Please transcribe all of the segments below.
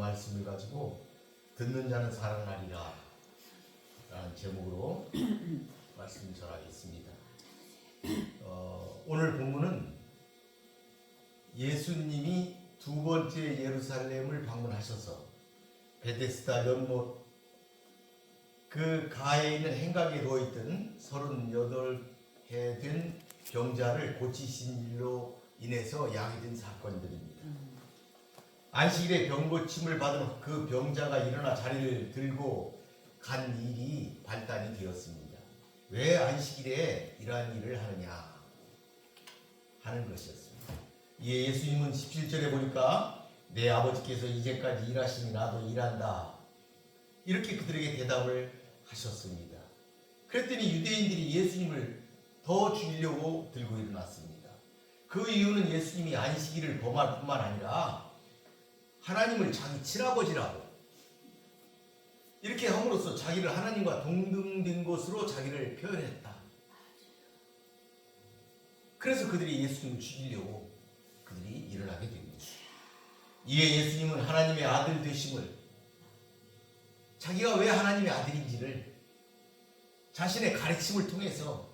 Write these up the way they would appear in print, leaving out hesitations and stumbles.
말씀을 가지고 듣는 자는 살아나리라 라는 제목으로 말씀을 전하겠습니다. 오늘 본문은 예수님이 두 번째 예루살렘을 방문하셔서 베데스다 연못 그 가에 있는 행각에 누워있던 38해 된 병자를 고치신 일로 인해서 약이 된 사건들입니다. 안식일에 병고침을 받은 그 병자가 일어나 자리를 들고 간 일이 발단이 되었습니다. 왜 안식일에 이러한 일을 하느냐 하는 것이었습니다. 예수님은 17절에 보니까 내 아버지께서 이제까지 일하시니 나도 일한다 이렇게 그들에게 대답을 하셨습니다. 그랬더니 유대인들이 예수님을 더 죽이려고 들고 일어났습니다. 그 이유는 예수님이 안식일을 범할 뿐만 아니라 하나님을 자기 친아버지라고 이렇게 함으로써 자기를 하나님과 동등된 것으로 자기를 표현했다. 그래서 그들이 예수님을 죽이려고 그들이 일어나게 됩니다. 이에 예수님은 하나님의 아들 되심을, 자기가 왜 하나님의 아들인지를 자신의 가르침을 통해서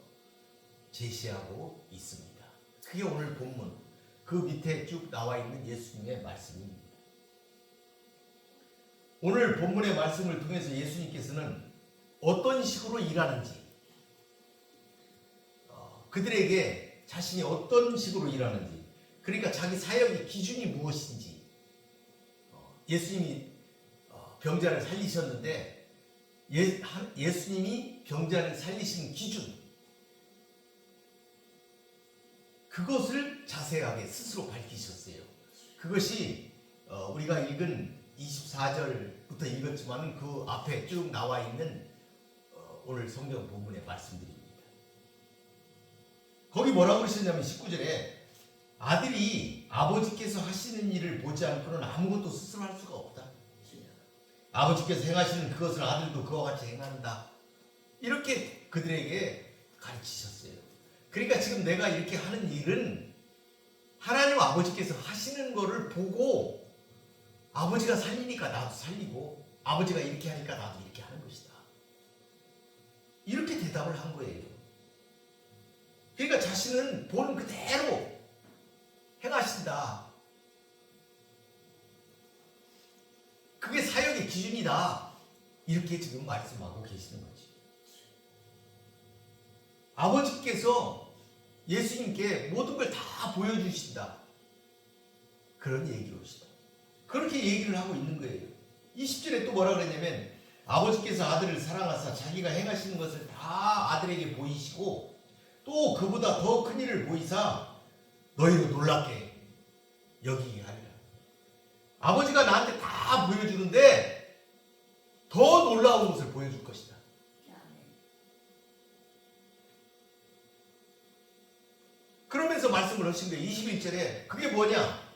제시하고 있습니다. 그게 오늘 본문 그 밑에 쭉 나와 있는 예수님의 말씀입니다. 오늘 본문의 말씀을 통해서 예수님께서는 어떤 식으로 일하는지, 그들에게 자신이 어떤 식으로 일하는지, 그러니까 자기 사역의 기준이 무엇인지, 예수님이 병자를 살리셨는데 예수님이 병자를 살리신 기준, 그것을 자세하게 스스로 밝히셨어요. 그것이 우리가 읽은 24절부터 읽었지만 그 앞에 쭉 나와 있는 오늘 성경 본문의 말씀들입니다. 거기 뭐라고 그러셨냐면 19절에 아들이 아버지께서 하시는 일을 보지 않고는 아무것도 스스로 할 수가 없다. 아버지께서 행하시는 그것을 아들도 그와 같이 행한다. 이렇게 그들에게 가르치셨어요. 그러니까 지금 내가 이렇게 하는 일은 하나님 아버지께서 하시는 거를 보고 아버지가 살리니까 나도 살리고 아버지가 이렇게 하니까 나도 이렇게 하는 것이다. 이렇게 대답을 한 거예요. 그러니까 자신은 보는 그대로 행하신다. 그게 사역의 기준이다. 이렇게 지금 말씀하고 계시는 거지. 아버지께서 예수님께 모든 걸 다 보여주신다. 그런 얘기로시다. 그렇게 얘기를 하고 있는 거예요. 20절에 또 뭐라 그랬냐면 아버지께서 아들을 사랑하사 자기가 행하시는 것을 다 아들에게 보이시고 또 그보다 더 큰 일을 보이사 너희로 놀랍게 여기게 하리라. 아버지가 나한테 다 보여주는데 더 놀라운 것을 보여줄 것이다. 그러면서 말씀을 하신 거예요. 21절에 그게 뭐냐?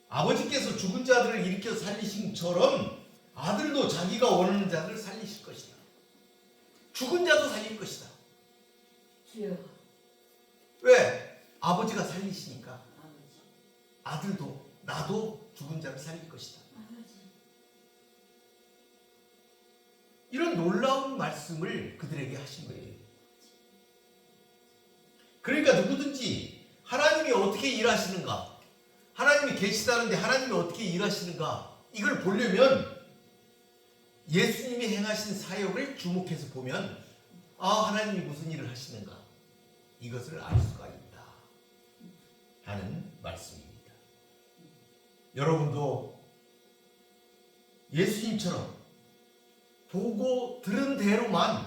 아버지께서 죽은 자들을 일으켜 살리심처럼 아들도 자기가 원하는 자들을 살리실 것이다. 죽은 자도 살릴 것이다. 왜? 아버지가 살리시니까 아들도 나도 죽은 자를 살릴 것이다. 이런 놀라운 말씀을 그들에게 하신 거예요. 그러니까 누구든지 하나님이 어떻게 일하시는가, 하나님이 계시다는데 하나님이 어떻게 일하시는가, 이걸 보려면 예수님이 행하신 사역을 주목해서 보면 하나님이 무슨 일을 하시는가 이것을 알 수가 있다 하는 말씀입니다. 여러분도 예수님처럼 보고 들은 대로만,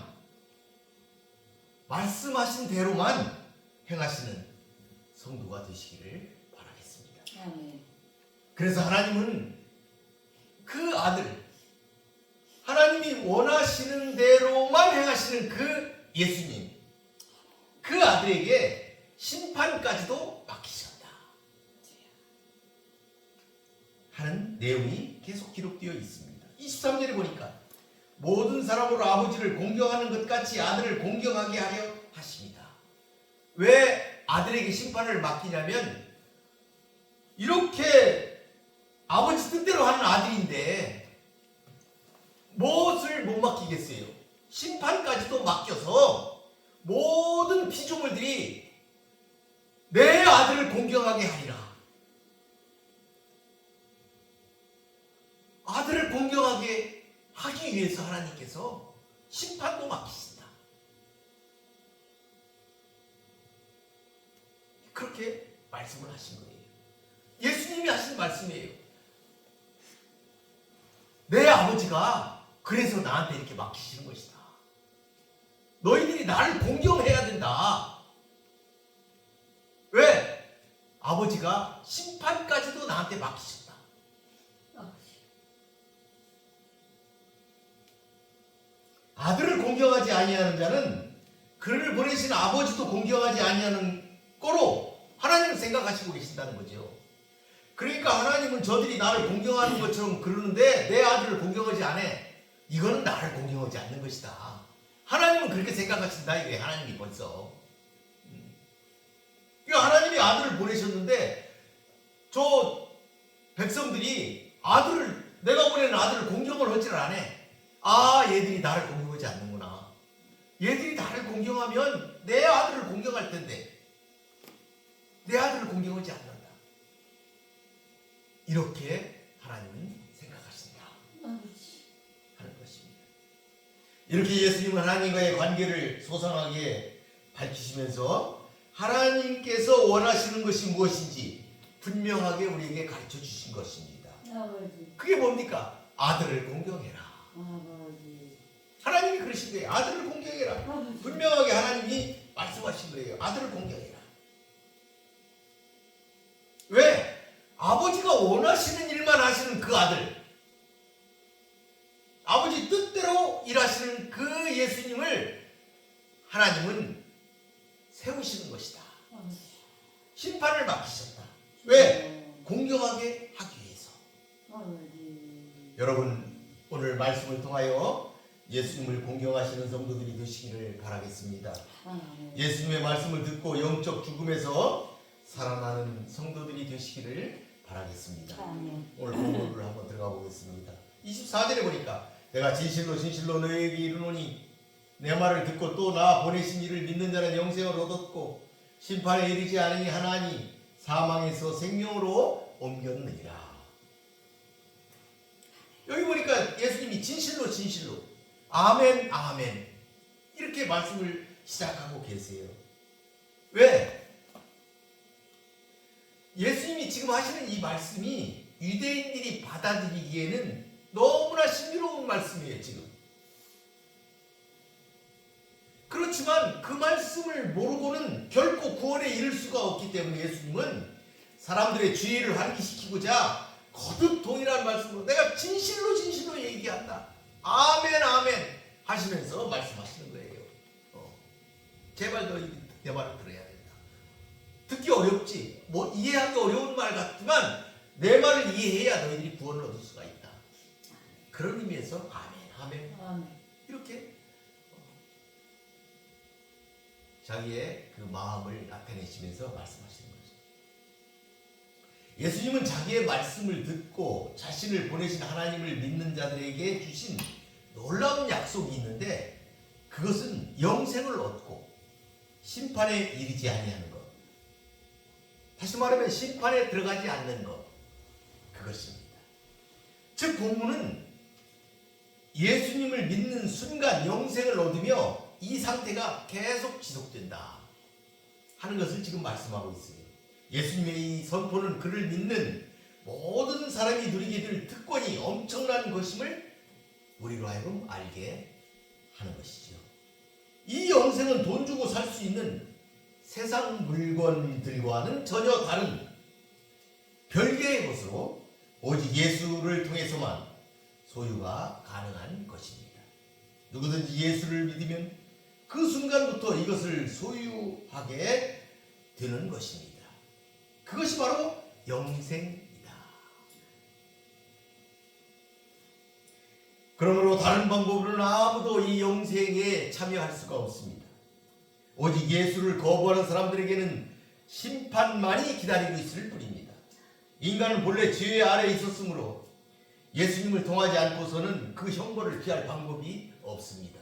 말씀하신 대로만 행하시는 성도가 되시기를 바라겠습니다. 아멘. 그래서 하나님은 그 아들, 하나님이 원하시는 대로만 행하시는 그 예수님, 그 아들에게 심판까지도 맡기셨다 하는 내용이 계속 기록되어 있습니다. 23절에 보니까 모든 사람으로 아버지를 공경하는 것 같이 아들을 공경하게 하려 하십니다. 왜 아들에게 심판을 맡기냐면 이렇게 아버지 뜻대로 하는 아들인데 무엇을 못 맡기겠어요? 심판까지도 맡겨서 모든 피조물들이 내 아들을 공경하게 하리라. 아들을 공경하게 하기 위해서 하나님께서 심판도 맡기신다. 그렇게 말씀을 하신 거예요. 예수님이 하신 말씀이에요. 내 아버지가 그래서 나한테 이렇게 맡기시는 것이다. 너희들이 나를 공경해야 된다. 왜? 아버지가 심판까지도 나한테 맡기셨다. 아들을 공경하지 아니하는 자는 그를 보내신 아버지도 공경하지 아니하는 거로 하나님을 생각하시고 계신다는 거죠. 그러니까 하나님은 저들이 나를 공경하는 것처럼 그러는데 내 아들을 공경하지 않아. 이거는 나를 공경하지 않는 것이다. 하나님은 그렇게 생각하신다 이거예요. 하나님이 벌써. 하나님이 아들을 보내셨는데 저 백성들이 내가 보내는 아들을 공경을 하지를 않아. 얘들이 나를 공경하지 않는구나. 얘들이 나를 공경하면 내 아들을 공경할 텐데 내 아들을 공경하지 않는다. 이렇게 하나님은 생각하신다 하는 것입니다. 이렇게 예수님은 하나님과의 관계를 소상하게 밝히시면서 하나님께서 원하시는 것이 무엇인지 분명하게 우리에게 가르쳐 주신 것입니다. 그게 뭡니까? 아들을 공경해라. 하나님이 그러신 거예요. 아들을 공경해라. 분명하게 하나님이 말씀하신 거예요. 아들을 공경해라. 왜? 아버지가 원하시는 일만 하시는 그 아들, 아버지 뜻대로 일하시는 그 예수님을 하나님은 세우시는 것이다. 심판을 맡기셨다. 왜? 공경하게 하기 위해서. 여러분, 오늘 말씀을 통하여 예수님을 공경하시는 성도들이 되시기를 바라겠습니다. 예수님의 말씀을 듣고 영적 죽음에서 살아나는 성도들이 되시기를 바라겠습니다. 오늘 본문을 한번 들어가 보겠습니다. 24절에 보니까 내가 진실로 진실로 너희에게 이르노니 내 말을 듣고 또 나 보내신 이를 믿는 자는 영생을 얻었고 심판에 이르지 않으니 하나니 사망에서 생명으로 옮겼느니라. 여기 보니까 예수님이 진실로 진실로 아멘 아멘 이렇게 말씀을 시작하고 계세요. 왜? 예수님이 지금 하시는 이 말씀이 유대인들이 받아들이기에는 너무나 신비로운 말씀이에요. 지금 그렇지만 그 말씀을 모르고는 결코 구원에 이를 수가 없기 때문에 예수님은 사람들의 주의를 환기시키고자 거듭 동일한 말씀으로 내가 진실로 진실로 얘기한다. 아멘 아멘 하시면서 말씀하시는 거예요. 제발 너희 내 말을 들어야 된다. 듣기 어렵지. 이해하기 어려운 말 같지만 내 말을 이해해야 너희들이 구원을 얻을 수가 있다. 그런 의미에서 아멘 아멘 이렇게 자기의 그 마음을 나타내시면서 말씀하시는 거죠. 예수님은 자기의 말씀을 듣고 자신을 보내신 하나님을 믿는 자들에게 주신 놀라운 약속이 있는데 그것은 영생을 얻고 심판에 이르지 아니하는 것. 다시 말하면 심판에 들어가지 않는 것. 그것입니다. 즉 본문은 예수님을 믿는 순간 영생을 얻으며 이 상태가 계속 지속된다 하는 것을 지금 말씀하고 있어요. 예수님의 이 선포는 그를 믿는 모든 사람이 누리게 될 특권이 엄청난 것임을 우리로 하여금 알게 하는 것이죠. 이 영생은 돈 주고 살 수 있는 세상 물건들과는 전혀 다른 별개의 것으로 오직 예수를 통해서만 소유가 가능한 것입니다. 누구든지 예수를 믿으면 그 순간부터 이것을 소유하게 되는 것입니다. 그것이 바로 영생이다. 그러므로 다른 방법으로는 아무도 이 영생에 참여할 수가 없습니다. 오직 예수를 거부하는 사람들에게는 심판만이 기다리고 있을 뿐입니다. 인간은 본래 죄 아래에 있었으므로 예수님을 통하지 않고서는 그 형벌을 피할 방법이 없습니다.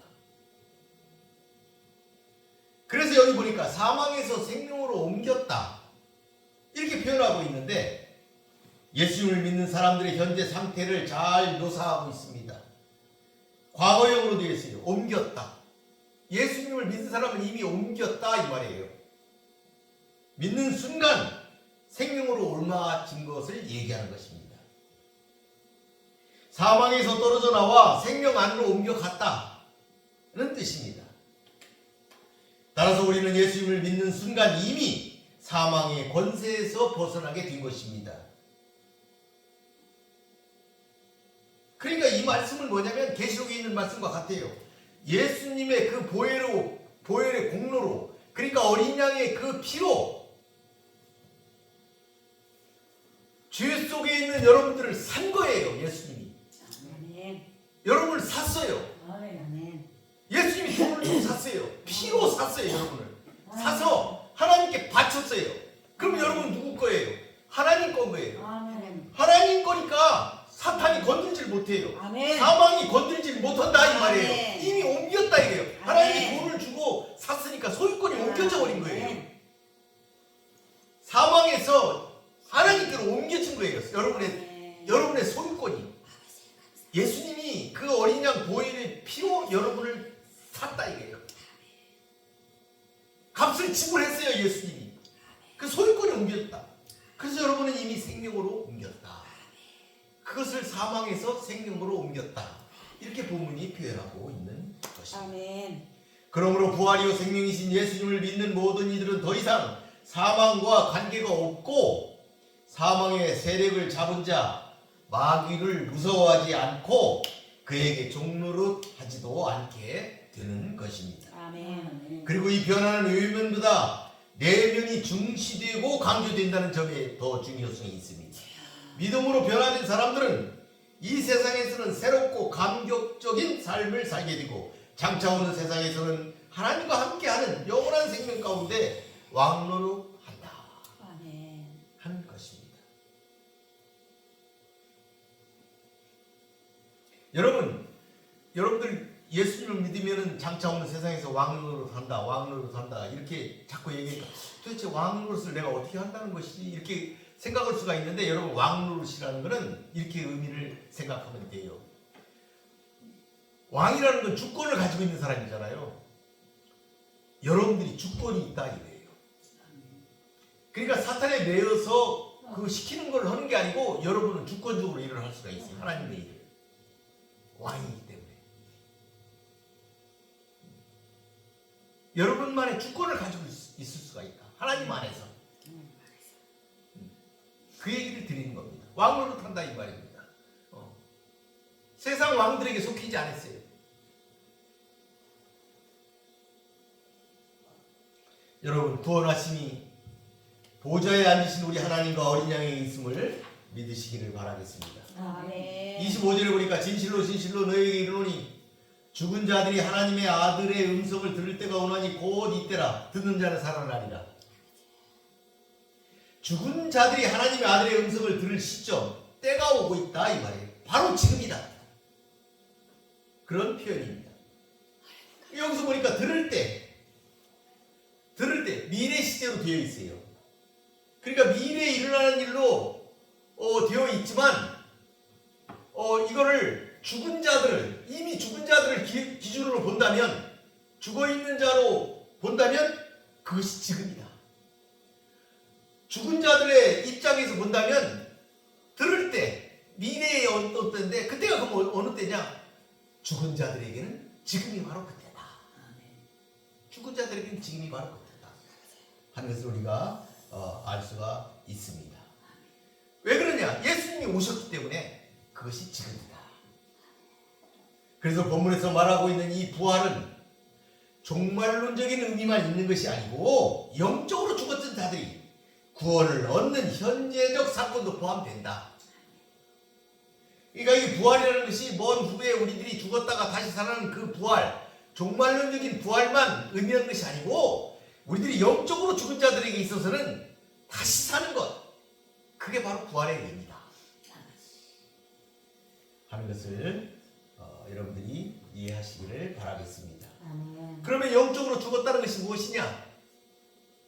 그래서 여기 보니까 사망에서 생명으로 옮겼다 이렇게 표현하고 있는데 예수님을 믿는 사람들의 현재 상태를 잘 묘사하고 있습니다. 과거형으로 되어 있어요. 옮겼다. 예수님을 믿는 사람은 이미 옮겼다 이 말이에요. 믿는 순간 생명으로 옮겨진 것을 얘기하는 것입니다. 사망에서 떨어져 나와 생명 안으로 옮겨갔다는 뜻입니다. 따라서 우리는 예수님을 믿는 순간 이미 사망의 권세에서 벗어나게 된 것입니다. 그러니까 이 말씀은 뭐냐면 계시록에 있는 말씀과 같아요. 예수님의 그 보혈의 공로로, 그러니까 어린 양의 그 피로 죄 속에 있는 여러분들을 산 거예요. 예수님이. 아멘. 여러분을 샀어요. 아멘. 예수님이 돈을 주고 샀어요. 피로 샀어요. 여러분을 사서 하나님께 바쳤어요. 그럼 여러분 누구 거예요? 하나님 건 거예요. 아멘. 하나님 거니까 사탄이 건들질 못해요. 아멘. 사망이 건들질 못한다 이 말이에요. 아멘. 이미 옮겼다 이게요. 하나님이 아멘. 돈을 주고 샀으니까 소유권이 옮겨져 버린 거예요. 아멘. 사망에서 하나님께로 옮겨진 거예요. 아멘. 여러분의 소유권이. 예수님이 그 어린 양 보혈의 피로 여러분을 샀다 이게요. 값을 지불했어요. 예수님이. 그 소유권이 옮겼다. 그래서 여러분은 이미 생명으로 옮겼다. 그것을 사망에서 생명으로 옮겼다. 이렇게 본문이 표현하고 있는 것입니다. 아멘. 그러므로 부활이요 생명이신 예수님을 믿는 모든 이들은 더 이상 사망과 관계가 없고 사망의 세력을 잡은 자 마귀를 무서워하지 않고 그에게 종노릇 하지도 않게 되는 것입니다. 아멘. 그리고 이 변화는 외면보다 내면이 중시되고 강조된다는 점에 더 중요성이 있습니다. 믿음으로 변화된 사람들은 이 세상에서는 새롭고 감격적인 삶을 살게 되고 장차 오는 세상에서는 하나님과 함께하는 영원한 생명 가운데 왕노릇한다 아멘. 하는 것입니다. 여러분들 예수님을 믿으면 장차 오는 세상에서 왕노릇한다 이렇게 자꾸 얘기하니까 도대체 왕노릇을 내가 어떻게 한다는 것이지 이렇게 생각할 수가 있는데 여러분 왕노릇이라는 것은 이렇게 의미를 생각하면 돼요. 왕이라는 건 주권을 가지고 있는 사람이잖아요. 여러분들이 주권이 있다 이래요. 그러니까 사탄에 매여서 그 시키는 걸 하는 게 아니고 여러분은 주권적으로 일을 할 수가 있어요. 하나님의 일을. 왕이기 때문에. 여러분만의 주권을 가지고 있을 수가 있다. 하나님 안에서. 그 얘기를 드리는 겁니다. 왕으로 탄다 이 말입니다. 세상 왕들에게 속히지 않았어요. 여러분 구원하심이 보좌에 앉으신 우리 하나님과 어린 양에 있음을 믿으시기를 바라겠습니다. 아멘. 25절에 보니까 진실로 너희에게 이르노니 죽은 자들이 하나님의 아들의 음성을 들을 때가 오나니 곧 이때라. 듣는 자는 살아나리라. 죽은 자들이 하나님의 아들의 음성을 들을 시점, 때가 오고 있다 이 말이에요. 바로 지금이다. 그런 표현입니다. 여기서 보니까 들을 때 미래 시제로 되어 있어요. 그러니까 미래에 일어나는 일로 되어 있지만 이거를 이미 죽은 자들을 기준으로 본다면, 죽어있는 자로 본다면 그것이 지금이다. 죽은 자들의 입장에서 본다면 들을 때 미래의 어떤 때인데 그때가 그럼 어느 때냐? 죽은 자들에게는 지금이 바로 그때다. 죽은 자들에게는 지금이 바로 그때다 하는 것을 우리가 알 수가 있습니다. 왜 그러냐? 예수님이 오셨기 때문에 그것이 지금이다. 그래서 본문에서 말하고 있는 이 부활은 종말론적인 의미만 있는 것이 아니고 영적으로 죽었던 자들이 구원을 얻는 현재적 사건도 포함된다. 그러니까 이 부활이라는 것이 먼 후에 우리들이 죽었다가 다시 살아나는 그 부활, 종말론적인 부활만 의미하는 것이 아니고 우리들이 영적으로 죽은 자들에게 있어서는 다시 사는 것, 그 그게 바로 부활의 의미다 하는 것을 여러분들이 이해하시기를 바라겠습니다. 아멘. 그러면 영적으로 죽었다는 것이 무엇이냐?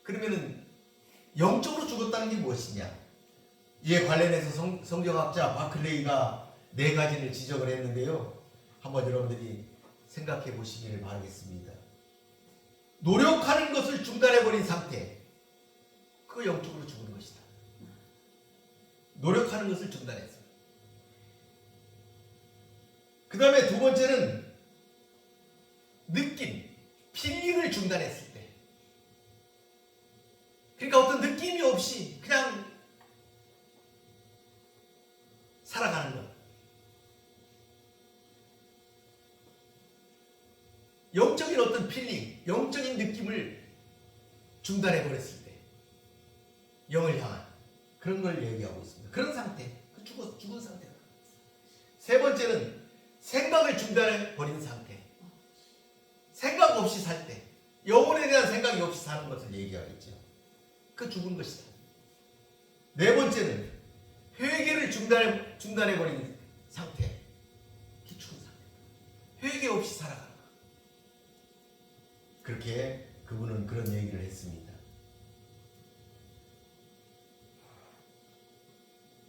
그러면은 영적으로 죽었다는 게 무엇이냐? 이에 관련해서 성경학자 바클레이가 4가지를 지적을 했는데요. 한번 여러분들이 생각해 보시기를 바라겠습니다. 노력하는 것을 중단해버린 상태, 그 영적으로 죽은 것이다. 노력하는 것을 중단했어. 그 다음에 2번째는 느낌, 필링을 중단했을 때. 그러니까 어떤 느낌이 없이 그냥 살아가는 것. 영적인 어떤 필링, 영적인 느낌을 중단해버렸을 때 영을 향한 그런 걸 얘기하고 있습니다. 그런 상태, 그 죽은 상태다. 3번째는 생각을 중단해버린 상태. 생각 없이 살 때, 영혼에 대한 생각이 없이 사는 것을 얘기하겠죠. 그 죽은 것이다. 4번째는 회개를 중단해버린 상태, 그 죽은 상태. 회개 없이 살아가는 것. 그렇게 그분은 그런 얘기를 했습니다.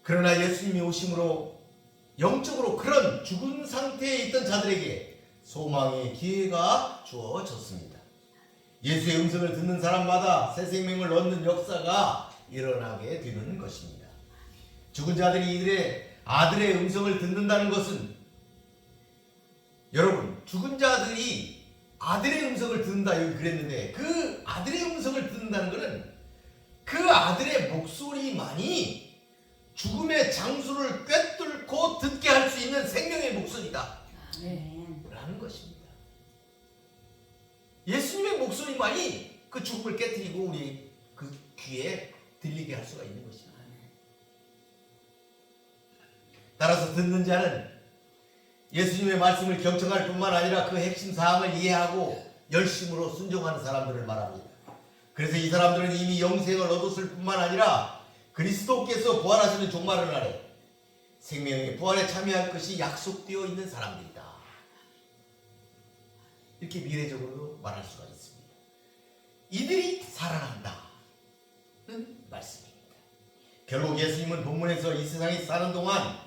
그러나 예수님이 오심으로 영적으로 그런 죽은 상태에 있던 자들에게 소망의 기회가 주어졌습니다. 예수의 음성을 듣는 사람마다 새 생명을 얻는 역사가 일어나게 되는 것입니다. 죽은 자들이 이들의 아들의 음성을 듣는다는 것은, 여러분, 죽은 자들이 아들의 음성을 듣는다 여기 그랬는데, 그 아들의 음성을 듣는다는 것은 그 아들의 목소리만이 죽음의 장수를 꿰뚫고 듣게 할 수 있는 생명의 목소리다 라는 것입니다. 예수님의 목소리만이 그 죽음을 깨뜨리고 우리 그 귀에 들리게 할 수가 있는 것입니다. 따라서 듣는 자는 예수님의 말씀을 경청할 뿐만 아니라 그 핵심 사항을 이해하고 열심으로 순종하는 사람들을 말합니다. 그래서 이 사람들은 이미 영생을 얻었을 뿐만 아니라 그리스도께서 부활하시는 종말을 날에 생명의 부활에 참여할 것이 약속되어 있는 사람들이다. 이렇게 미래적으로 말할 수가 있습니다. 이들이 살아난다는 말씀입니다. 결국 예수님은 본문에서 이 세상에 사는 동안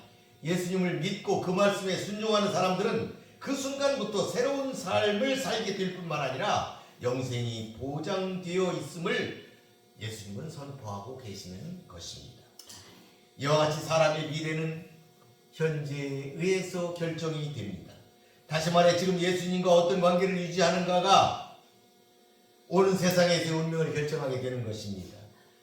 예수님을 믿고 그 말씀에 순종하는 사람들은 그 순간부터 새로운 삶을 살게 될 뿐만 아니라 영생이 보장되어 있음을 예수님은 선포하고 계시는 것입니다. 이와 같이 사람의 미래는 현재에 의해서 결정이 됩니다. 다시 말해 지금 예수님과 어떤 관계를 유지하는가가 오는 세상에서의 운명을 결정하게 되는 것입니다.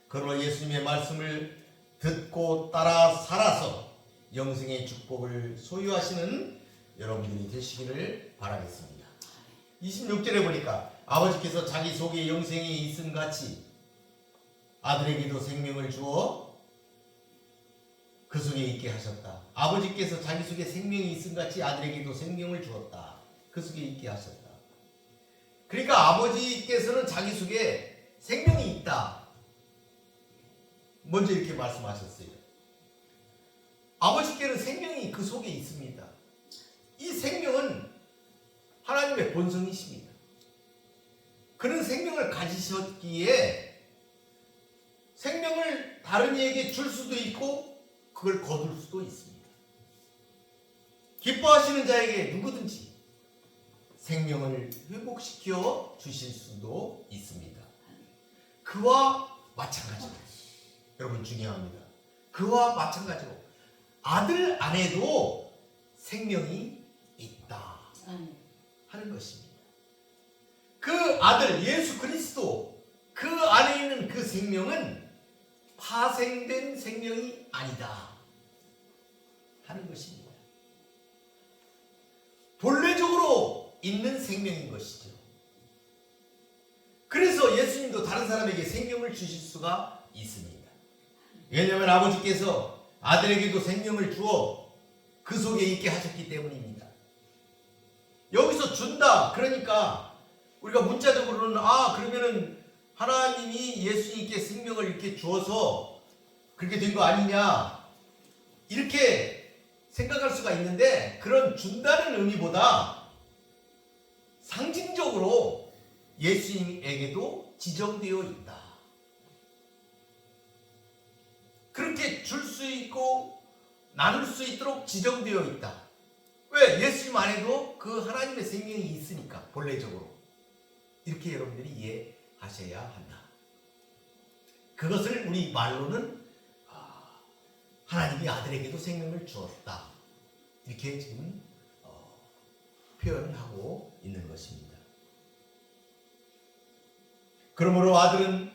그러나 예수님의 말씀을 듣고 따라 살아서 영생의 축복을 소유하시는 여러분들이 되시기를 바라겠습니다. 26절에 보니까 아버지께서 자기 속에 영생이 있음 같이 아들에게도 생명을 주어 그 속에 있게 하셨다. 아버지께서 자기 속에 생명이 있음 같이 아들에게도 생명을 주었다. 그 속에 있게 하셨다. 그러니까 아버지께서는 자기 속에 생명이 있다. 먼저 이렇게 말씀하셨어요. 아버지께는 생명이 그 속에 있습니다. 이 생명은 하나님의 본성이십니다. 그런 생명을 가지셨기에 생명을 다른 이에게 줄 수도 있고 그걸 거둘 수도 있습니다. 기뻐하시는 자에게 누구든지 생명을 회복시켜 주실 수도 있습니다. 그와 마찬가지로 여러분 중요합니다. 그와 마찬가지로 아들 안에도 생명이 있다 하는 것입니다. 그 아들 예수 그리스도 그 안에 있는 그 생명은 파생된 생명이 아니다 하는 것입니다. 본래적으로 있는 생명인 것이죠. 그래서 예수님도 다른 사람에게 생명을 주실 수가 있습니다. 왜냐하면 아버지께서 아들에게도 생명을 주어 그 속에 있게 하셨기 때문입니다. 여기서 준다 그러니까 우리가 문자적으로는 그러면은 하나님이 예수님께 생명을 이렇게 주어서 그렇게 된 거 아니냐 이렇게 생각할 수가 있는데, 그런 준다는 의미보다 상징적으로 예수님에게도 지정되어 있다. 그렇게 줄 수 있고 나눌 수 있도록 지정되어 있다. 왜? 예수님 안에도 그 하나님의 생명이 있으니까, 본래적으로. 이렇게 여러분들이 이해하셔야 한다. 그것을 우리 말로는 하나님이 아들에게도 생명을 주었다, 이렇게 지금 표현하고 있는 것입니다. 그러므로 아들은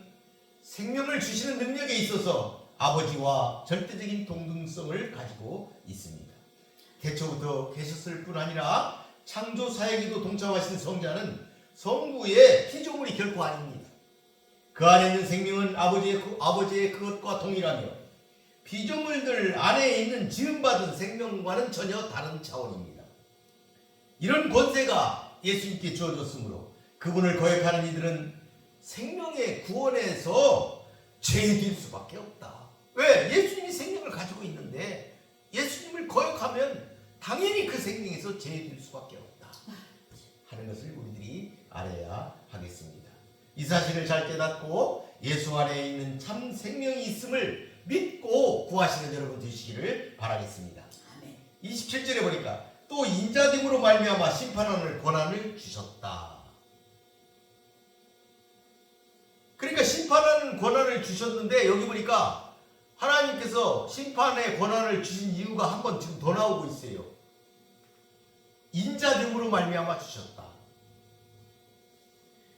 생명을 주시는 능력에 있어서 아버지와 절대적인 동등성을 가지고 있습니다. 태초부터 계셨을 뿐 아니라 창조 사역에도 동참하신 성자는 성부의 피조물이 결코 아닙니다. 그 안에 있는 생명은 아버지의 그것과 동일하며 피조물들 안에 있는 지음받은 생명과는 전혀 다른 차원입니다. 이런 권세가 예수님께 주어졌으므로 그분을 거역하는 이들은 생명의 구원에서 제외될 수밖에 없다. 왜? 예수님이 생명을 가지고 있는데 예수님을 거역하면 당연히 그 생명에서 제외될 수밖에 없다 하는 것을 우리들이 알아야 하겠습니다. 이 사실을 잘 깨닫고 예수 안에 있는 참 생명이 있음을 믿고 구하시는 여러분 되시기를 바라겠습니다. 27절에 보니까 또 인자됨으로 말미암아 심판하는 권한을 주셨다. 그러니까 심판하는 권한을 주셨는데, 여기 보니까 하나님께서 심판의 권한을 주신 이유가 한 번 지금 더 나오고 있어요. 인자됨으로 말미암아 주셨다.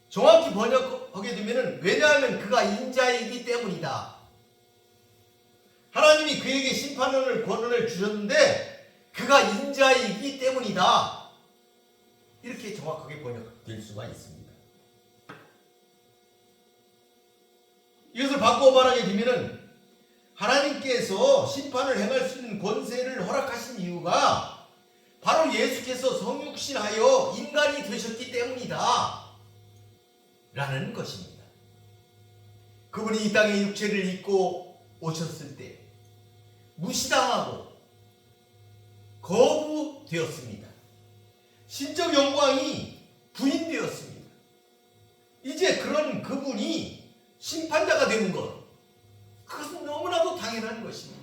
정확히 번역하게 되면은, 왜냐하면 그가 인자이기 때문이다. 하나님이 그에게 심판하는 권한을 주셨는데 그가 인자이기 때문이다. 이렇게 정확하게 번역될 수가 있습니다. 이것을 바꿔 말하게 되면은, 하나님께서 심판을 행할 수 있는 권세를 허락하신 이유가 바로 예수께서 성육신하여 인간이 되셨기 때문이다 라는 것입니다. 그분이 이 땅에 육체를 입고 오셨을 때 무시당하고 거부되었습니다. 신적 영광이 부인되었습니다. 이제 그런 그분이 심판자가 되는 것, 그것은 너무나도 당연한 것입니다.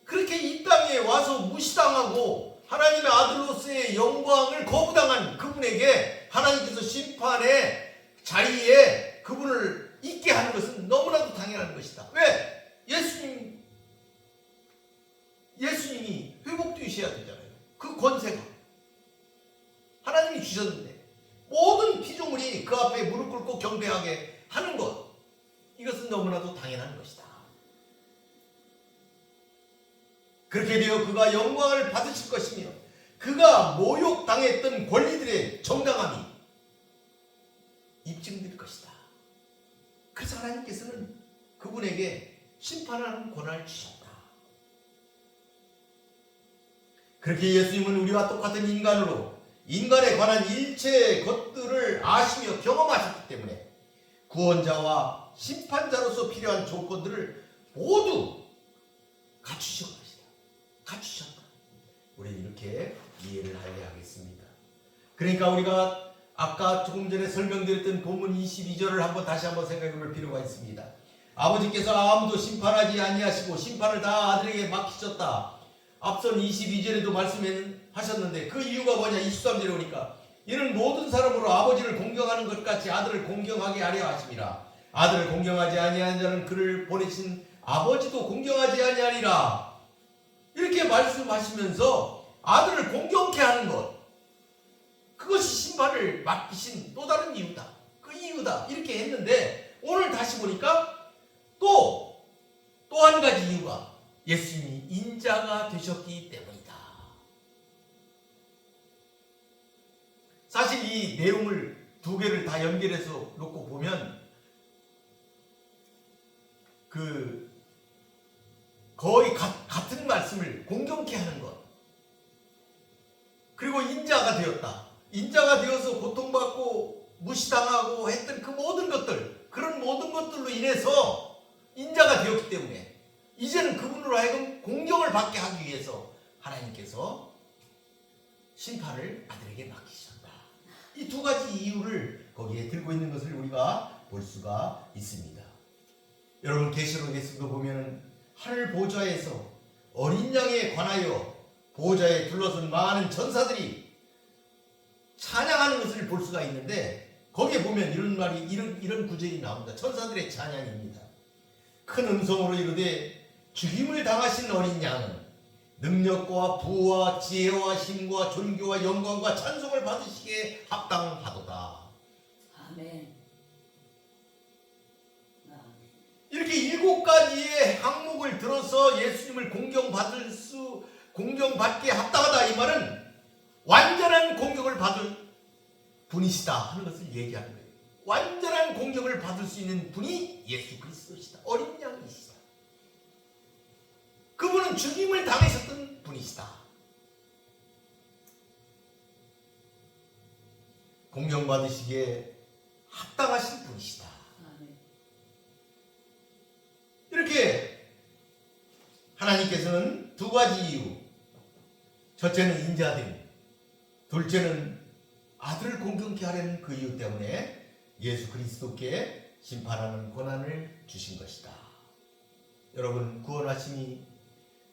그렇게 이 땅에 와서 무시당하고 하나님의 아들로서의 영광을 거부당한 그분에게 하나님께서 심판의 자리에 그분을 있게 하는 것은 너무나도 당연한 것이다. 왜? 예수님이 회복되셔야 되잖아요. 그 권세가 하나님이 주셨는데, 모든 피조물이 그 앞에 무릎 꿇고 경배하게 하는 것, 이것은 너무나도 당연한 것이다. 그렇게 되어 그가 영광을 받으실 것이며 그가 모욕당했던 권리들의 정당함이 입증될 것이다. 그래서 하나님께서는 그분에게 심판하는 권한을 주셨다. 그렇게 예수님은 우리와 똑같은 인간으로 인간에 관한 일체 것들을 아시며 경험하셨기 때문에 구원자와 심판자로서 필요한 조건들을 모두 갖추셨다. 우리는 이렇게 이해를 해야 하겠습니다. 그러니까 우리가 아까 조금 전에 설명드렸던 본문 22절을 다시 한번 생각해 볼 필요가 있습니다. 아버지께서 아무도 심판하지 아니하시고 심판을 다 아들에게 맡기셨다. 앞선 22절에도 말씀하셨는데 그 이유가 뭐냐? 23절에 오니까 이는 모든 사람으로 아버지를 공경하는 것 같이 아들을 공경하게 하려 하심이라. 아들을 공경하지 아니하는 자는 그를 보내신 아버지도 공경하지 아니하리라. 이렇게 말씀하시면서 아들을 공경케 하는 것, 그것이 심판을 맡기신 또 다른 이유다. 그 이유다. 이렇게 했는데 오늘 다시 보니까 또 한 가지 이유가 예수님이 인자가 되셨기 때문이다. 사실 이 내용을 두 개를 다 연결해서 놓고 보면 거의 같은 말씀을 공경케 하는 것, 그리고 인자가 되었다. 인자가 되어서 고통받고 무시당하고 했던 그 모든 것들, 그런 모든 것들로 인해서 인자가 되었기 때문에 이제는 그분으로 하여금 공경을 받게 하기 위해서 하나님께서 심판을 아들에게 맡기셨다. 이 두 가지 이유를 거기에 들고 있는 것을 우리가 볼 수가 있습니다. 여러분 계시록에서도 보면 하늘 보좌에서 어린 양에 관하여 보좌에 둘러선 많은 전사들이 찬양하는 것을 볼 수가 있는데 거기에 보면 이런 구절이 나옵니다. 천사들의 찬양입니다. 큰 음성으로 이르되 죽임을 당하신 어린 양은 능력과 부와 지혜와 힘과 존귀와 영광과 찬송을 받으시기에 합당하도다. 아멘. 이렇게 7가지의 항목을 들어서 예수님을 공경받게 합당하다 이 말은 완전한 공경을 받을 분이시다 하는 것을 얘기하는 거예요. 완전한 공경을 받을 수 있는 분이 예수 그리스도시다. 어린 양이시다. 그분은 죽임을 당하셨던 분이시다. 공경받으시기에 합당하신 분이시다. 이렇게 하나님께서는 두 가지 이유, 첫째는 인자됨, 둘째는 아들을 공경케 하려는 그 이유 때문에 예수 그리스도께 심판하는 권한을 주신 것이다. 여러분 구원하심이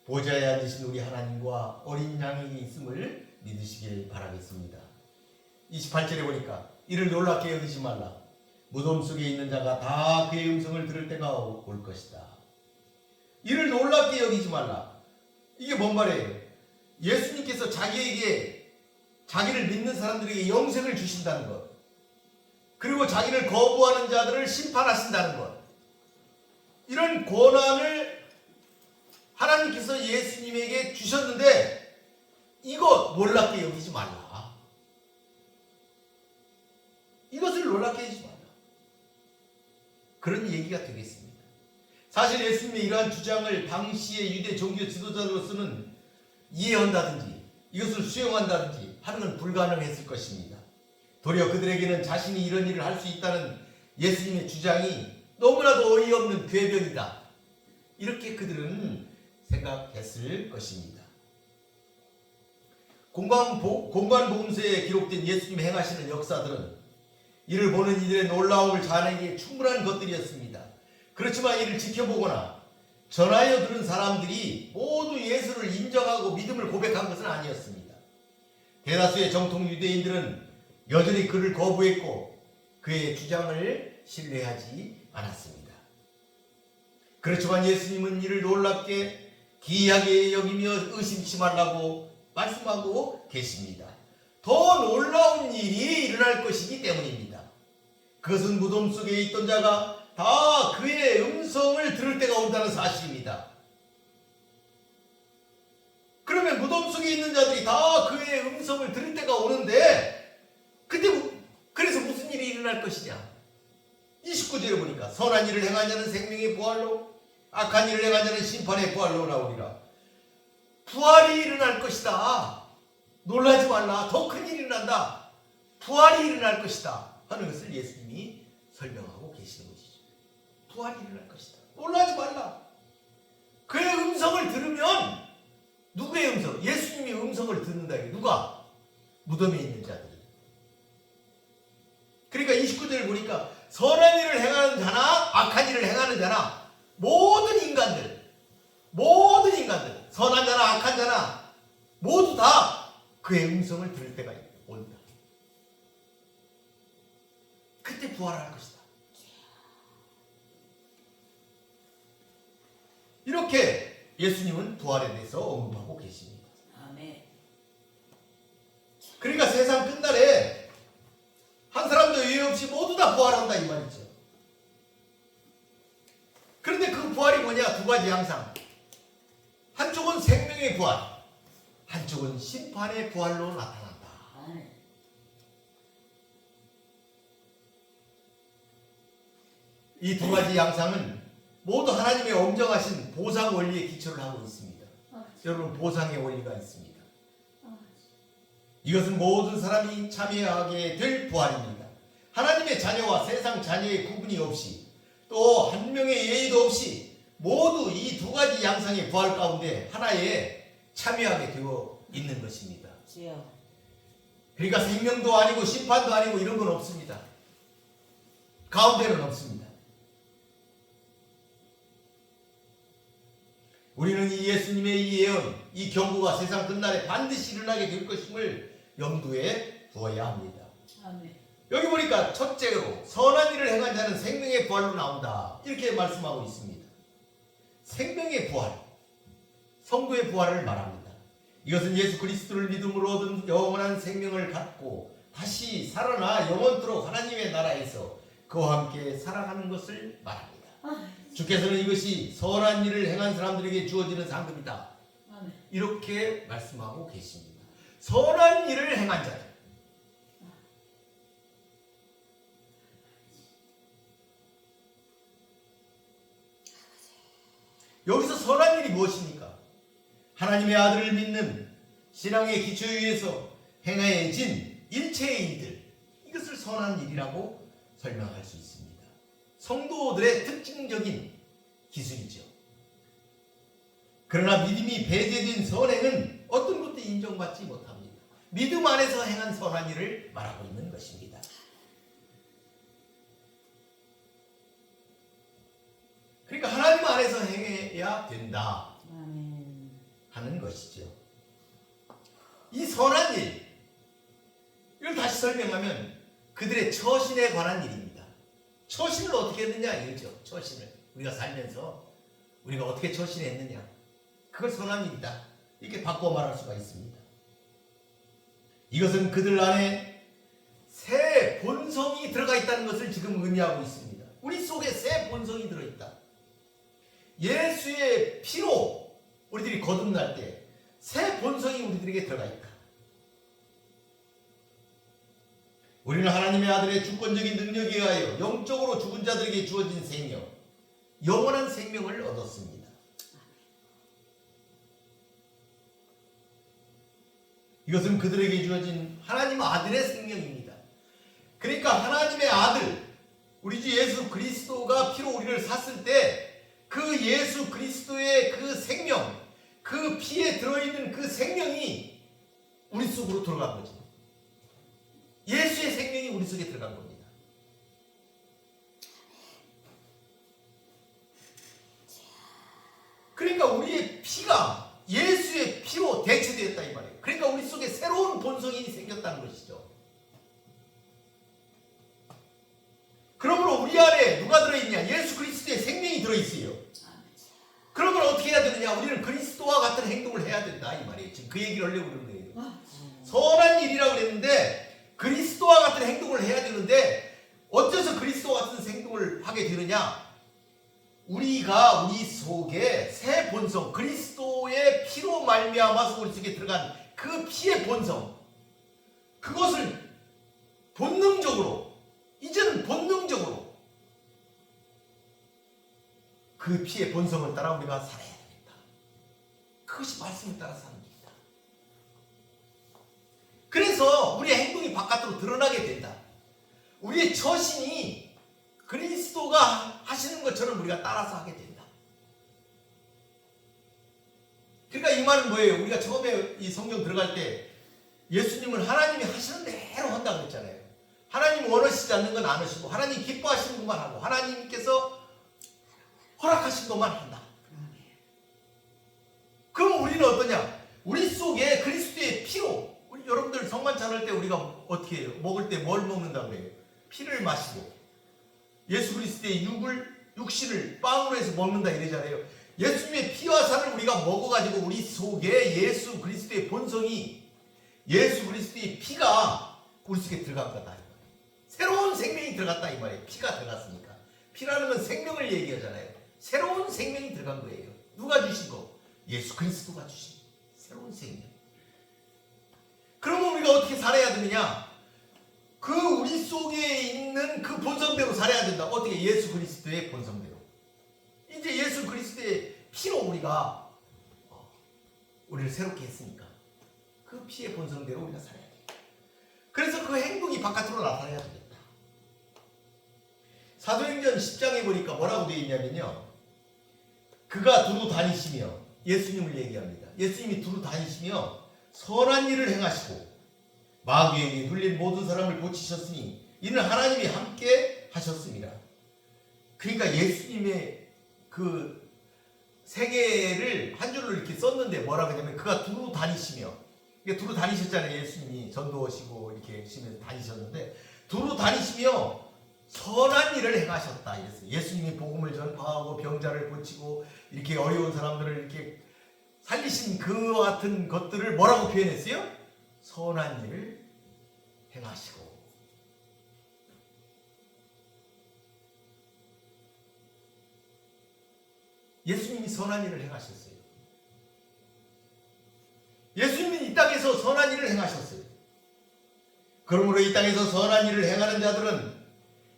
보좌에 앉으신 우리 하나님과 어린 양이 있음을 믿으시길 바라겠습니다. 28절에 보니까 이를 놀랍게 여기지 말라. 무덤 속에 있는 자가 다 그의 음성을 들을 때가 올 것이다. 이를 놀랍게 여기지 말라. 이게 뭔 말이에요? 예수님께서 자기를 믿는 사람들에게 영생을 주신다는 것, 그리고 자기를 거부하는 자들을 심판하신다는 것, 이런 권한을 하나님께서 예수님에게 주셨는데 이거 놀랍게 여기지 말라. 이것을 놀랍게 하지 말라. 그런 얘기가 되겠습니다. 사실 예수님의 이러한 주장을 당시의 유대 종교 지도자로서는 이해한다든지 이것을 수용한다든지 하는 건 불가능했을 것입니다. 도리어 그들에게는 자신이 이런 일을 할 수 있다는 예수님의 주장이 너무나도 어이없는 궤변이다. 이렇게 그들은 생각했을 것입니다. 공관복음서에 기록된 예수님 행하시는 역사들은 이를 보는 이들의 놀라움을 자아내기에 충분한 것들이었습니다. 그렇지만 이를 지켜보거나 전하여 들은 사람들이 모두 예수를 인정하고 믿음을 고백한 것은 아니었습니다. 대다수의 정통 유대인들은 여전히 그를 거부했고 그의 주장을 신뢰하지 않았습니다. 그렇지만 예수님은 이를 놀랍게 기이하게 여기며 의심치 말라고 말씀하고 계십니다. 더 놀라운 일이 일어날 것이기 때문입니다. 그것은 무덤 속에 있던 자가 다 그의 음성을 들을 때가 온다는 사실입니다. 그러면 무덤 속에 있는 자들이 다 그의 음성을 들을 때가 오는데 그래서 무슨 일이 일어날 것이냐? 29절에 보니까 선한 일을 행한 자는 생명의 부활로 악한 일을 행한 자는 심판의 부활로 나오리라. 부활이 일어날 것이다. 놀라지 말라. 더 큰 일이 일어난다. 부활이 일어날 것이다 하는 것을 예수님이 설명하고 계시는 것이죠. 부활이 일어날 것이다. 놀라지 말라. 그의 음성을 들으면 누구의 음성? 예수님의 음성을 듣는다. 누가? 무덤에 있는 자들이. 그러니까 29절을 보니까 선한 일을 행하는 자나 악한 일을 행하는 자나 모든 인간들 선한 자나 악한 자나 모두 다 그의 음성을 들을 때가 온다. 그때 부활할 것이다. 이렇게 예수님은 부활에 대해서 언급하고 계십니다. 아멘. 그러니까 세상 끝날에 한 사람도 예외 없이 모두 다 부활한다 이 말이죠. 그런데 그 부활이 뭐냐? 두 가지 양상. 한쪽은 생명의 부활, 한쪽은 심판의 부활로 나타난다. 아멘. 이 두 가지 양상은 모두 하나님의 엄정하신 보상 원리에 기초를 하고 있습니다. 여러분 보상의 원리가 있습니다. 이것은 모든 사람이 참여하게 될 부활입니다. 하나님의 자녀와 세상 자녀의 구분이 없이 또 한 명의 예의도 없이 모두 이 두 가지 양상의 부활 가운데 하나에 참여하게 되어 있는 것입니다. 주여. 그러니까 생명도 아니고 심판도 아니고 이런 건 없습니다. 가운데는 없습니다. 우리는 이 예수님의 이 예언, 이 경고가 세상 끝날에 반드시 일어나게 될 것임을 염두에 두어야 합니다. 아멘. 여기 보니까 첫째로 선한 일을 행한 자는 생명의 부활로 나온다. 이렇게 말씀하고 있습니다. 생명의 부활, 성도의 부활을 말합니다. 이것은 예수 그리스도를 믿음으로 얻은 영원한 생명을 갖고 다시 살아나 영원토록 하나님의 나라에서 그와 함께 살아가는 것을 말합니다. 주께서는 이것이 선한 일을 행한 사람들에게 주어지는 상급이다. 아멘. 이렇게 말씀하고 계십니다. 선한 일을 행한 자. 여기서 선한 일이 무엇입니까? 하나님의 아들을 믿는 신앙의 기초에 의해서 행해진 일체의 일들, 이것을 선한 일이라고 설명할 수 있습니다. 성도들의 특징적인 기술이죠. 그러나 믿음이 배제된 선행은 어떤 것도 인정받지 못합니다. 믿음 안에서 행한 선한 일을 말하고 있는 것입니다. 그러니까 하나님 안에서 행해야 된다 아멘. 하는 것이죠. 이 선한 일, 이걸 다시 설명하면 그들의 처신에 관한 일입니다. 처신을 어떻게 했느냐 이거죠. 처신을 우리가 살면서 우리가 어떻게 처신했느냐, 그걸 선한 일이다 이렇게 바꿔 말할 수가 있습니다. 이것은 그들 안에 새 본성이 들어가 있다는 것을 지금 의미하고 있습니다. 우리 속에 새 본성이 들어있다. 예수의 피로 우리들이 거듭날 때 새 본성이 우리들에게 들어가 있다. 우리는 하나님의 아들의 주권적인 능력에 의하여 영적으로 죽은 자들에게 주어진 생명, 영원한 생명을 얻었습니다. 이것은 그들에게 주어진 하나님 아들의 생명입니다. 그러니까 하나님의 아들, 우리 주 예수 그리스도가 피로 우리를 샀을 때 그 예수 그리스도의 그 생명, 그 피에 들어있는 그 생명이 우리 속으로 들어간 거죠. 예수의 생명이 우리 속에 들어간 겁니다. 그러니까 우리의 피가 예수의 피로 대체되었다 이 말이에요. 그러니까 우리 속에 새로운 본성이 생겼다는 것이죠. 그러므로 우리 안에 누가 들어있냐? 예수 그리스도의 생명이 들어있어요. 그러면 어떻게 해야 되느냐? 우리는 그리스도와 같은 행동을 해야 된다 이 말이에요. 지금 그 얘기를 하려고 그러는 거예요. 선한 일이라고 그랬는데 그리스도와 같은 행동을 해야 되는데 어째서 그리스도와 같은 행동을 하게 되느냐? 우리가 우리 속에 새 본성, 그리스도의 피로 말미암아서 우리 속에 들어간 그 피의 본성, 그것을 본능적으로, 이제는 본능적으로 그 피의 본성을 따라 우리가 살아야 됩니다. 그것이 말씀을 따라 사는 길이다. 그래서 우리의 행동이 바깥으로 드러나게 된다. 우리의 처신이 그리스도가 하시는 것처럼 우리가 따라서 하게 된다. 그러니까 이 말은 뭐예요? 우리가 처음에 이 성경 들어갈 때 예수님은 하나님이 하시는 대로 한다고 그랬잖아요. 하나님 원하시지 않는 건 안 하시고 하나님 기뻐하시는 것만 하고 하나님께서 허락하신 것만 한다. 그럼 우리는 어떠냐? 우리 속에 그리스도의 피로, 우리 여러분들 성만 차릴 때 우리가 어떻게 해요? 먹을 때 뭘 먹는다고 그래요? 피를 마시고 예수 그리스도의 육신을 빵으로 해서 먹는다 이러잖아요. 예수님의 피와 살을 우리가 먹어가지고 우리 속에 예수 그리스도의 본성이, 예수 그리스도의 피가 우리 속에 들어간 거다. 새로운 생명이 들어갔다 이 말이에요. 피가 들어갔으니까. 피라는 건 생명을 얘기하잖아요. 새로운 생명이 들어간 거예요. 누가 주신 거? 예수 그리스도가 주신 새로운 생명. 그러면 우리가 어떻게 살아야 되느냐? 그 우리 속에 있는 그 본성대로 살아야 된다. 어떻게? 예수 그리스도의 본성대로. 이제 예수 그리스도의 피로 우리가 우리를 새롭게 했으니까 그 피의 본성대로 우리가 살아야 돼. 그래서 그 행동이 바깥으로 나타나야 되겠다. 사도행전 10장에 보니까 뭐라고 되어 있냐면요. 그가 두루 다니시며, 예수님을 얘기합니다. 예수님이 두루 다니시며 선한 일을 행하시고 마귀에게 눌린 모든 사람을 고치셨으니 이는 하나님이 함께 하셨습니다. 그러니까 예수님의 그 세계를 한 줄로 이렇게 썼는데 뭐라고 하냐면 그가 두루 다니시며, 이게 두루 다니셨잖아요. 예수님이 전도하시고 이렇게 열심히 다니셨는데 두루 다니시며 선한 일을 행하셨다 이랬어요. 예수님이 복음을 전파하고 병자를 고치고 이렇게 어려운 사람들을 이렇게 살리신 그와 같은 것들을 뭐라고 표현했어요? 선한 일을 행하시고. 예수님이 선한 일을 행하셨어요. 예수님이 이 땅에서 선한 일을 행하셨어요. 그러므로 이 땅에서 선한 일을 행하는 자들은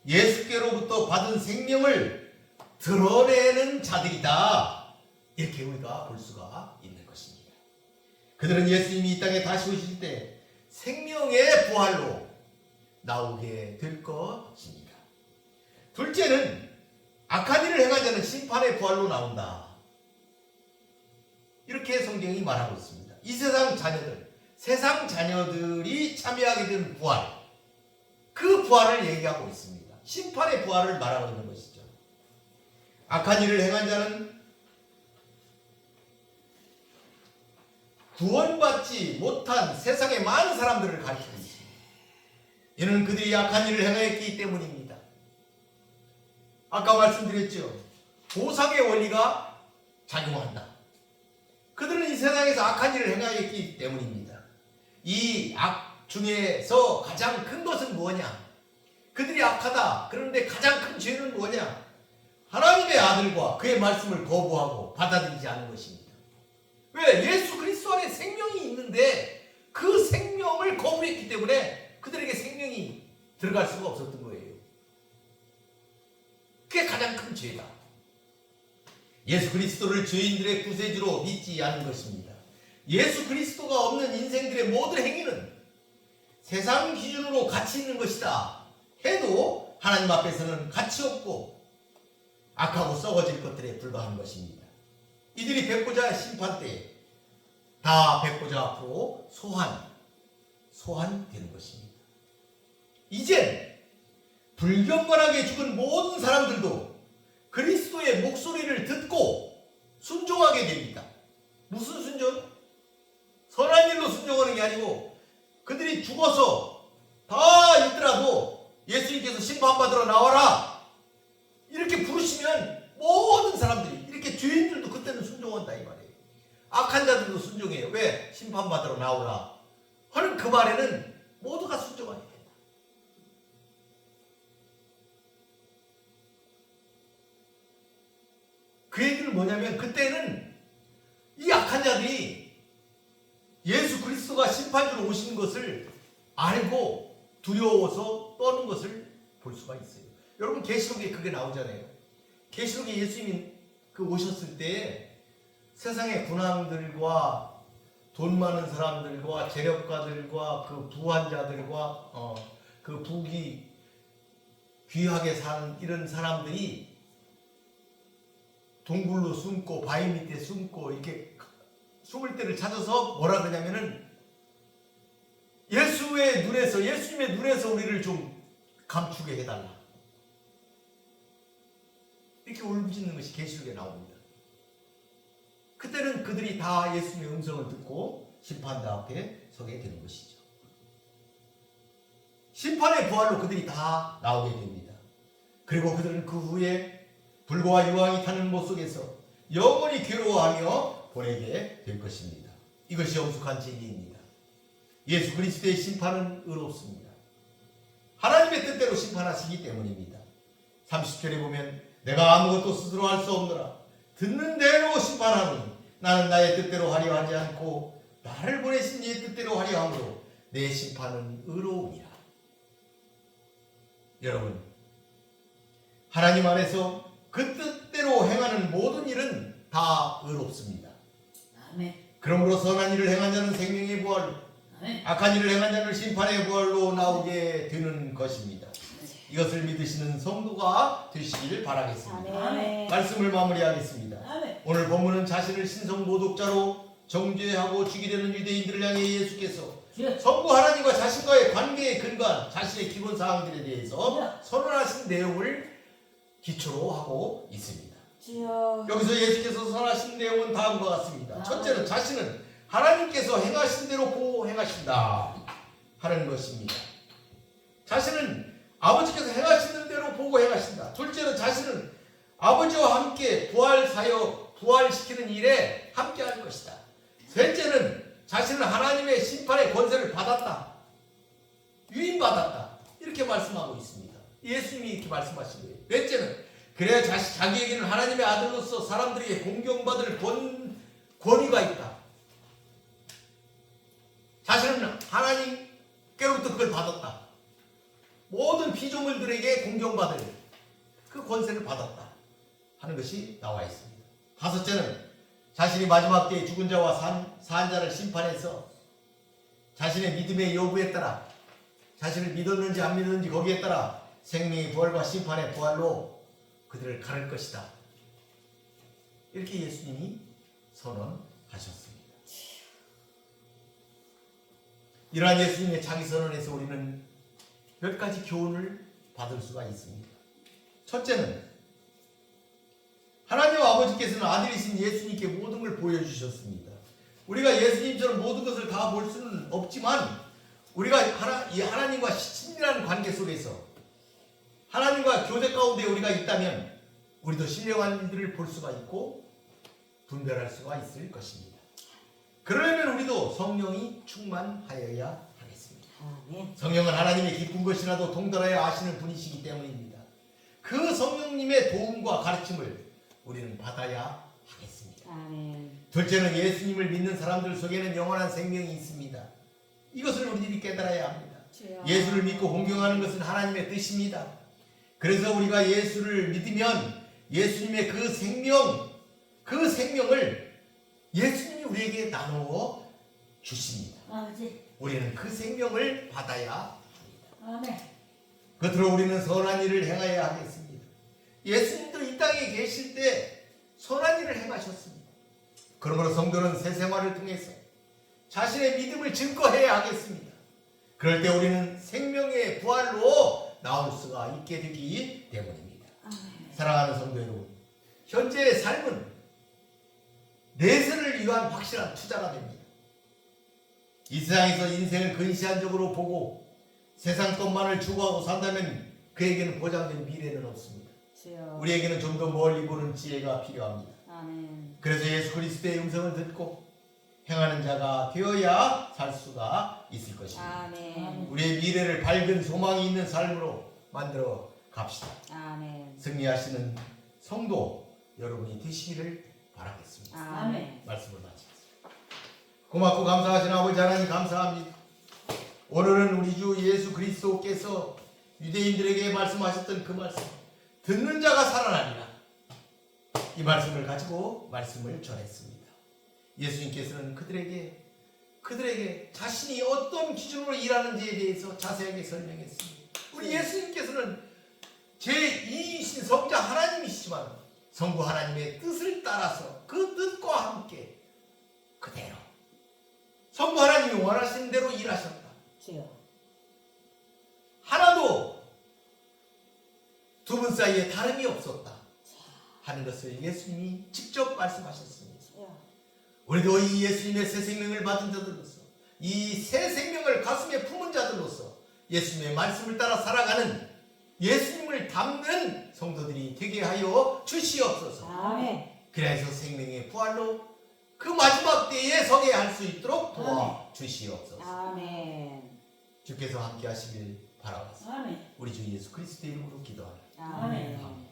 예수께로부터 받은 생명을 드러내는 자들이다. 이렇게 우리가 볼 수가 있는 것입니다. 그들은 예수님이 이 땅에 다시 오실 때 생명의 부활로 나오게 될 것입니다. 둘째는 악한 일을 행한 자는 심판의 부활로 나온다. 이렇게 성경이 말하고 있습니다. 이 세상 자녀들이 참여하게 된 부활, 그 부활을 얘기하고 있습니다. 심판의 부활을 말하고 있는 것이죠. 악한 일을 행한 자는 구원받지 못한 세상의 많은 사람들을 가리키고 있습니다. 이는 그들이 악한 일을 행하였기 때문입니다. 아까 말씀드렸죠. 보상의 원리가 작용한다. 그들은 이 세상에서 악한 일을 행하였기 때문입니다. 이 악 중에서 가장 큰 것은 뭐냐? 그들이 악하다. 그런데 가장 큰 죄는 뭐냐? 하나님의 아들과 그의 말씀을 거부하고 받아들이지 않는 것입니다. 왜? 예수 그리스도 안에 생명이 있는데 그 생명을 거부했기 때문에 그들에게 생명이 들어갈 수가 없었던 거예요. 그게 가장 큰 죄다. 예수 그리스도를 죄인들의 구세주로 믿지 않은 것입니다. 예수 그리스도가 없는 인생들의 모든 행위는 세상 기준으로 가치 있는 것이다 해도 하나님 앞에서는 가치 없고 악하고 썩어질 것들에 불과한 것입니다. 이들이 백보자 심판 때에 다 백보자 앞으로 소환되는 것입니다. 이젠 불경건하게 죽은 모든 사람들도 그리스도의 목소리를 듣고 순종하게 됩니다. 무슨 순종? 선한 일로 순종하는 게 아니고 그들이 죽어서 다 있더라도 예수님께서 심판받으러 나와라 이렇게 부르시면 모든 사람들이, 이렇게 죄인들도 그때는 순종한다 이 말이에요. 악한 자들도 순종해요. 왜? 심판받으러 나오라 하는 그 말에는 모두가 순종하게 된다. 그 얘기는 뭐냐면 그때는 이 악한 자들이 예수 그리스도가 심판주로 오시는 것을 알고 두려워서 떠는 것을 볼 수가 있어요. 여러분 계시록에 그게 나오잖아요. 계시록에 예수님이 오셨을 때 세상의 군왕들과 돈 많은 사람들과 재력가들과 그 부한자들과 그 부귀 귀하게 사는 이런 사람들이 동굴로 숨고 바위 밑에 숨고 이렇게 숨을 때를 찾아서 뭐라 그러냐면은 예수님의 눈에서 우리를 좀 감추게 해달라. 이렇게 울부짖는 것이 계시록에 나옵니다. 그때는 그들이 다 예수님의 음성을 듣고 심판대 앞에 서게 되는 것이죠. 심판의 부활로 그들이 다 나오게 됩니다. 그리고 그들은 그 후에 불과 유황이 타는 못 속에서 영원히 괴로워하며 보내게 될 것입니다. 이것이 엄숙한 진리입니다. 예수 그리스도의 심판은 의롭습니다. 하나님의 뜻대로 심판하시기 때문입니다. 30절에 보면 내가 아무것도 스스로 할 수 없노라. 듣는 대로 심판하노니 나는 나의 뜻대로 하려 하지 않고 나를 보내신 이의 뜻대로 하려 함으로 내 심판은 의로우니라. 여러분, 하나님 안에서 그 뜻대로 행하는 모든 일은 다 의롭습니다. 아멘. 그러므로 선한 일을 행한 자는 생명의 부활로, 아멘. 악한 일을 행한 자는 심판의 부활로 나오게 되는 것입니다. 이것을 믿으시는 성도가 되시길 바라겠습니다. 아멘. 말씀을 마무리하겠습니다. 아멘. 오늘 본문은 자신을 신성 모독자로 정죄하고 죽이려는 유대인들을 향해 예수께서 성부 하나님과 자신과의 관계에 근거한 자신의 기본 사항들에 대해서 선언하신 내용을 기초로 하고 있습니다. 주여. 여기서 예수께서 선언하신 내용은 다음과 같습니다. 첫째는 자신은 하나님께서 행하신 대로 보고 행하신다 하는 것입니다. 자신은 아버지께서 행하시는 대로 보고 행하신다. 둘째는 자신은 아버지와 함께 부활시키는 일에 함께 할 것이다. 셋째는 자신은 하나님의 심판의 권세를 받았다. 유인받았다. 이렇게 말씀하고 있습니다. 예수님이 이렇게 말씀하신 거예요. 넷째는 그래야 자기에게는 하나님의 아들로서 사람들에게 공경받을 권위가 있다. 자신은 하나님께로부터 그걸 받았다. 모든 피조물들에게 공경받을 그 권세를 받았다 하는 것이 나와 있습니다. 다섯째는 자신이 마지막 때에 죽은 자와 산 자를 심판해서 자신의 믿음의 여부에 따라 자신을 믿었는지 안 믿었는지 거기에 따라 생명의 부활과 심판의 부활로 그들을 가를 것이다. 이렇게 예수님이 선언하셨습니다. 이러한 예수님의 자기 선언에서 우리는 몇 가지 교훈을 받을 수가 있습니다. 첫째는 하나님 아버지께서는 아들이신 예수님께 모든 걸 보여주셨습니다. 우리가 예수님처럼 모든 것을 다 볼 수는 없지만 우리가 하나님과 친밀한 관계 속에서 하나님과 교제 가운데 우리가 있다면 우리도 신령한 일들을 볼 수가 있고 분별할 수가 있을 것입니다. 그러려면 우리도 성령이 충만하여야 하겠습니다. 아멘. 성령은 하나님의 깊은 것이라도 동달하여 아시는 분이시기 때문입니다. 그 성령님의 도움과 가르침을 우리는 받아야 하겠습니다. 아멘. 둘째는 예수님을 믿는 사람들 속에는 영원한 생명이 있습니다. 이것을 우리들이 깨달아야 합니다. 주여. 예수를 믿고 공경하는 것은 하나님의 뜻입니다. 그래서 우리가 예수를 믿으면 예수님의 그 생명을 예수님이 우리에게 나누어 주십니다. 아버지. 우리는 그 생명을 받아야 합니다. 아멘. 겉으로 우리는 선한 일을 행하여야 하겠습니다. 예수님도 이 땅에 계실 때 선한 일을 행하셨습니다. 그러므로 성도는 새 생활을 통해서 자신의 믿음을 증거해야 하겠습니다. 그럴 때 우리는 생명의 부활로 나올 수가 있게 되기 때문입니다. 아멘. 사랑하는 성도 여러분, 현재의 삶은 내세를 위한 확실한 투자가 됩니다. 이 세상에서 인생을 근시안적으로 보고 세상 것만을 추구하고 산다면 그에게는 보장된 미래는 없습니다. 주여. 우리에게는 좀 더 멀리 보는 지혜가 필요합니다. 아멘. 그래서 예수 그리스도의 음성을 듣고 행하는 자가 되어야 살 수가 있을 것입니다. 아멘. 우리의 미래를 밝은 소망이 있는 삶으로 만들어 갑시다. 아멘. 승리하시는 성도 여러분이 되시기를 바라겠습니다. 아멘. 말씀을 마치겠습니다. 고맙고 감사하신 아버지 하나님 감사합니다. 오늘은 우리 주 예수 그리스도께서 유대인들에게 말씀하셨던 그 말씀, 듣는 자가 살아나리라, 이 말씀을 가지고 말씀을 전했습니다. 예수님께서는 그들에게 자신이 어떤 기준으로 일하는지에 대해서 자세하게 설명했습니다. 우리 예수님께서는 제2이신 성자 하나님이시지만 성부 하나님의 뜻을 따라서 그 뜻과 함께 그대로 성부 하나님이 원하시는 대로 일하셨다. 주여. 하나도 두 분 사이에 다름이 없었다 하는 것을 예수님이 직접 말씀하셨습니다. 주여. 우리도 이 예수님의 새 생명을 받은 자들로서, 이 새 생명을 가슴에 품은 자들로서 예수님의 말씀을 따라 살아가는 예수님을 닮는 성도들이 되게 하여 주시옵소서. 아멘. 그래서 생명의 부활로 그 마지막 때에 서게 할 수 있도록 도와 주시옵소서. 아멘. 주께서 함께 하시길 바라옵소서. 아멘. 우리 주 예수 그리스도의 이름으로 기도합니다. 아멘. 아멘.